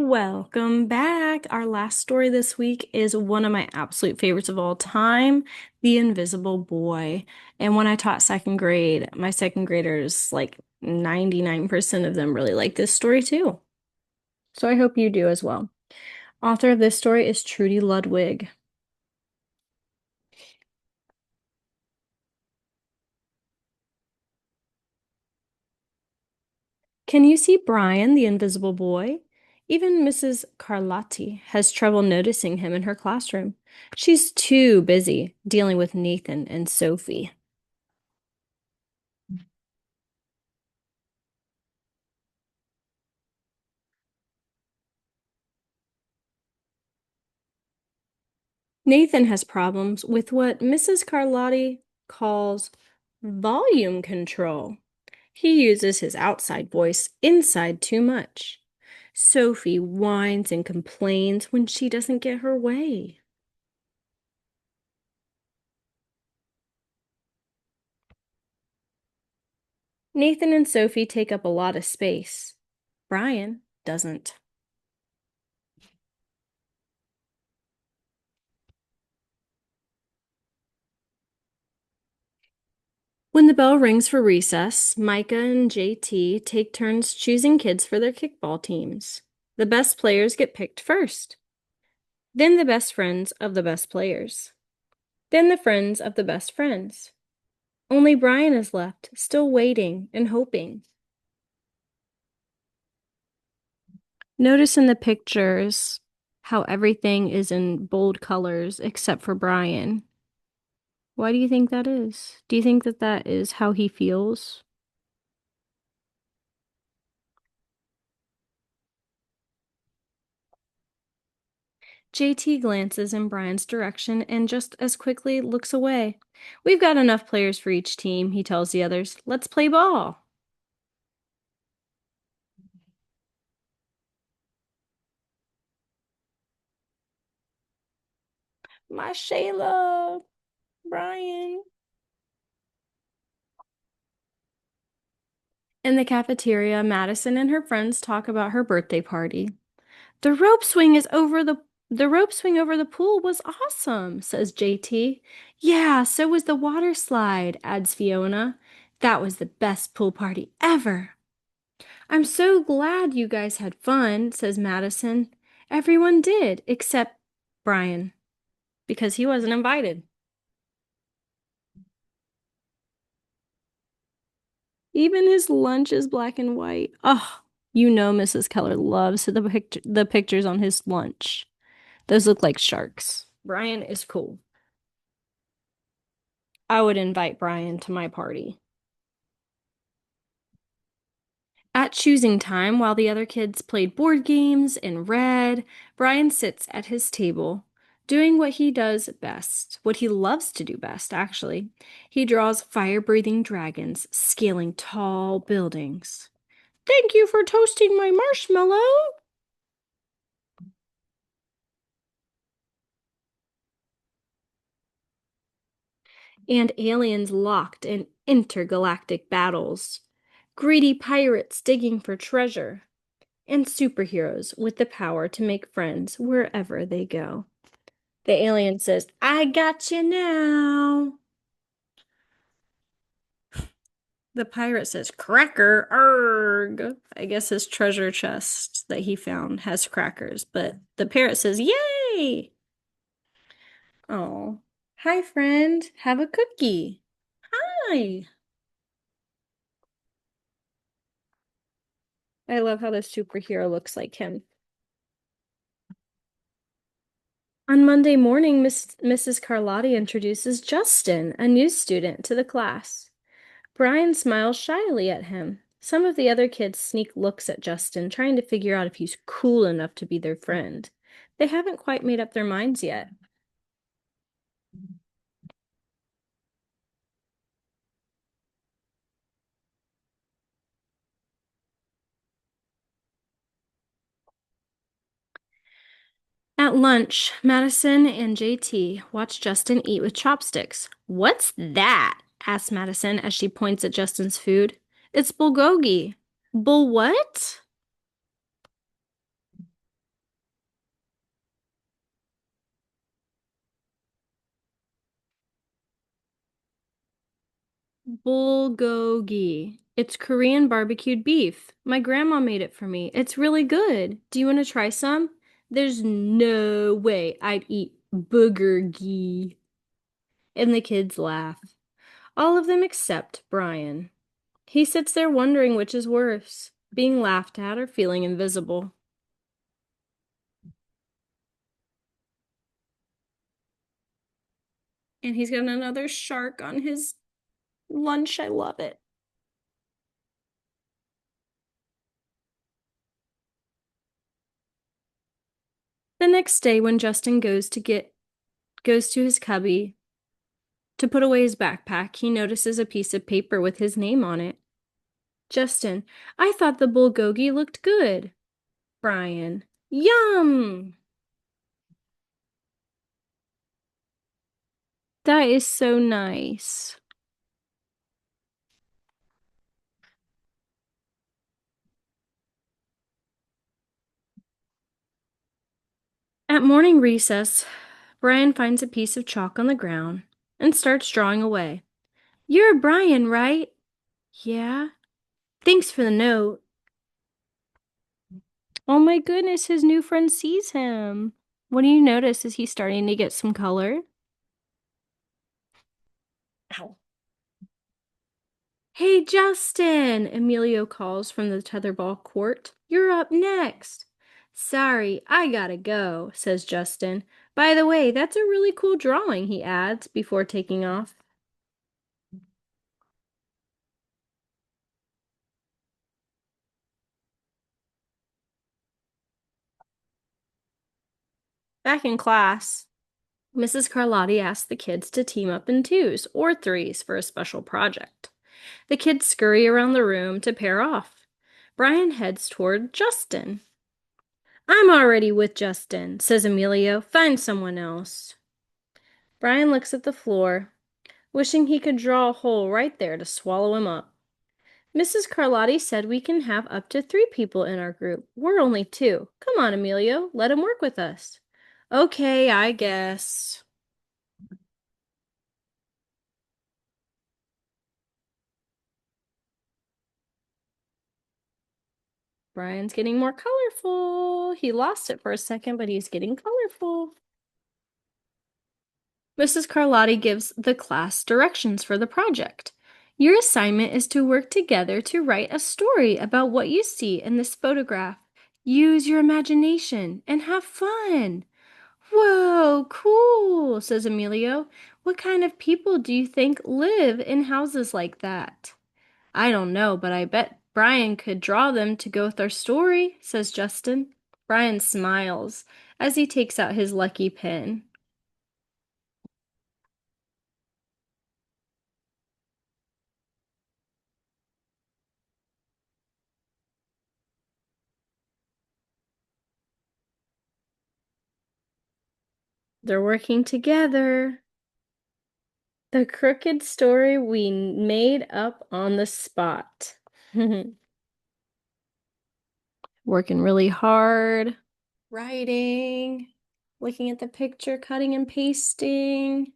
Welcome back. Our last story this week is one of my absolute favorites of all time, The Invisible Boy. And when I taught second grade, my second graders, like 99% of them really like this story too. So I hope you do as well. Author of this story is Trudy Ludwig. Can you see Brian, the invisible boy? Even Mrs. Carlotti has trouble noticing him in her classroom. She's too busy dealing with Nathan and Sophie. Nathan has problems with what Mrs. Carlotti calls volume control. He uses his outside voice inside too much. Sophie whines and complains when she doesn't get her way. Nathan and Sophie take up a lot of space. Brian doesn't. When the bell rings for recess, Micah and JT take turns choosing kids for their kickball teams. The best players get picked first, then the best friends of the best players, then the friends of the best friends. Only Brian is left, still waiting and hoping. Notice in the pictures how everything is in bold colors except for Brian. Why do you think that is? Do you think that that is how he feels? JT glances in Brian's direction and just as quickly looks away. We've got enough players for each team, he tells the others. Let's play ball. My Shayla, Brian. In the cafeteria, Madison and her friends talk about her birthday party. The rope swing is over the rope swing over the pool was awesome, says JT. Yeah, so was the water slide, adds Fiona. That was the best pool party ever. I'm so glad you guys had fun, says Madison. Everyone did, except Brian, because he wasn't invited. Even his lunch is black and white. Oh, you know Mrs. Keller loves the pictures on his lunch. Those look like sharks. Brian is cool. I would invite Brian to my party. At choosing time, while the other kids played board games and read, Brian sits at his table, doing what he does best, what he loves to do best, actually. He draws fire-breathing dragons scaling tall buildings. Thank you for toasting my marshmallow. And aliens locked in intergalactic battles, greedy pirates digging for treasure, and superheroes with the power to make friends wherever they go. The alien says, I got you now. The pirate says, Cracker, arg. I guess his treasure chest that he found has crackers, but the parrot says, Yay! Oh, hi, friend. Have a cookie. Hi. I love how the superhero looks like him. On Monday morning, Mrs. Carlotti introduces Justin, a new student, to the class. Brian smiles shyly at him. Some of the other kids sneak looks at Justin, trying to figure out if he's cool enough to be their friend. They haven't quite made up their minds yet. At lunch, Madison and JT watch Justin eat with chopsticks. What's that? Asks Madison as she points at Justin's food. It's bulgogi. Bull what? Bulgogi. It's Korean barbecued beef. My grandma made it for me. It's really good. Do you want to try some? There's no way I'd eat boogergi. And the kids laugh. All of them except Brian. He sits there wondering which is worse, being laughed at or feeling invisible. And he's got another shark on his lunch. I love it. The next day when Justin goes to his cubby to put away his backpack, he notices a piece of paper with his name on it. Justin, I thought the bulgogi looked good. Brian, yum! That is so nice. At morning recess, Brian finds a piece of chalk on the ground and starts drawing away. You're Brian, right? Yeah. Thanks for the note. Oh my goodness, his new friend sees him. What do you notice? Is he starting to get some color? Ow. Hey, Justin, Emilio calls from the tetherball court. You're up next. Sorry, I gotta go, says Justin. By the way, that's a really cool drawing, he adds before taking off. Back in class, Mrs. Carlotti asked the kids to team up in twos or threes for a special project. The kids scurry around the room to pair off. Brian heads toward Justin. I'm already with Justin, says Emilio. Find someone else. Brian looks at the floor, wishing he could draw a hole right there to swallow him up. Mrs. Carlotti said we can have up to 3 people in our group. We're only 2. Come on, Emilio, let him work with us. Okay, I guess. Brian's getting more colorful. He lost it for a second, but he's getting colorful. Mrs. Carlotti gives the class directions for the project. Your assignment is to work together to write a story about what you see in this photograph. Use your imagination and have fun. Whoa, cool, says Emilio. What kind of people do you think live in houses like that? I don't know, but I bet Brian could draw them to go with our story, says Justin. Brian smiles as he takes out his lucky pen. They're working together. The crooked story we made up on the spot. Working really hard, writing, looking at the picture, cutting and pasting.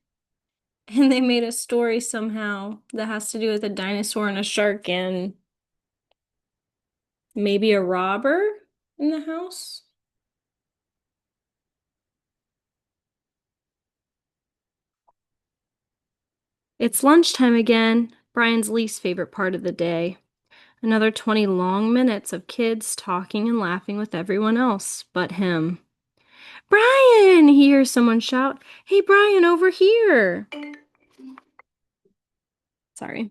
And they made a story somehow that has to do with a dinosaur and a shark and maybe a robber in the house. It's lunchtime again, Brian's least favorite part of the day. Another 20 long minutes of kids talking and laughing with everyone else but him. Brian! He hears someone shout. Hey, Brian, over here! Sorry.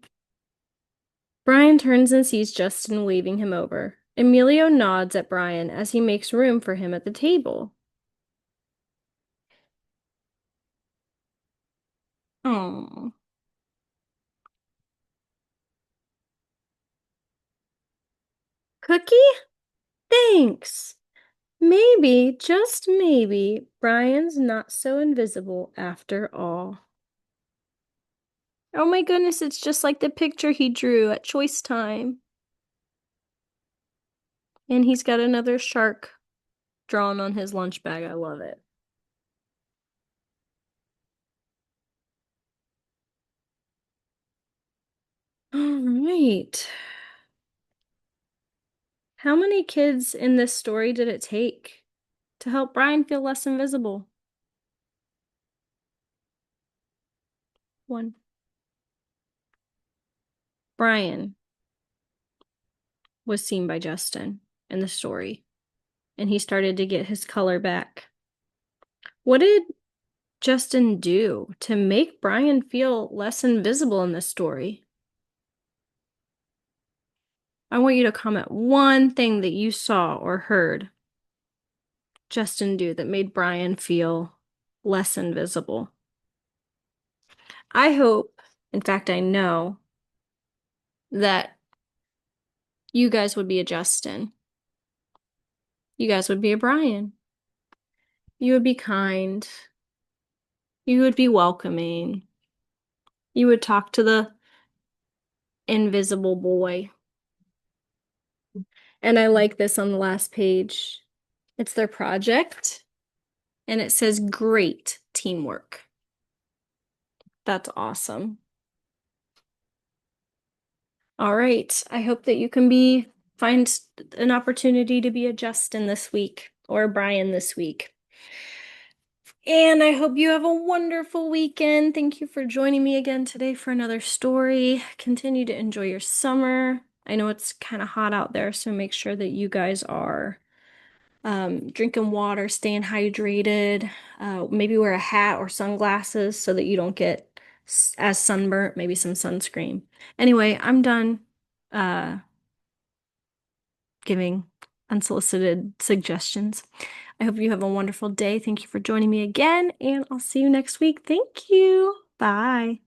Brian turns and sees Justin waving him over. Emilio nods at Brian as he makes room for him at the table. Oh. Cookie? Thanks. Maybe, just maybe, Brian's not so invisible after all. Oh my goodness, it's just like the picture he drew at choice time. And he's got another shark drawn on his lunch bag. I love it. All right. How many kids in this story did it take to help Brian feel less invisible? One. Brian was seen by Justin in the story, and he started to get his color back. What did Justin do to make Brian feel less invisible in this story? I want you to comment one thing that you saw or heard Justin do that made Brian feel less invisible. I hope, in fact, I know that you guys would be a Justin. You guys would be a Brian. You would be kind. You would be welcoming. You would talk to the invisible boy. And I like this on the last page. It's their project, and it says great teamwork. That's awesome. All right. I hope that you can find an opportunity to be a Justin this week or a Brian this week. And I hope you have a wonderful weekend. Thank you for joining me again today for another story. Continue to enjoy your summer. I know it's kind of hot out there, so make sure that you guys are drinking water, staying hydrated. Maybe wear a hat or sunglasses so that you don't get as sunburnt, maybe some sunscreen. Anyway, I'm done uh, giving unsolicited suggestions. I hope you have a wonderful day. Thank you for joining me again, and I'll see you next week. Thank you. Bye.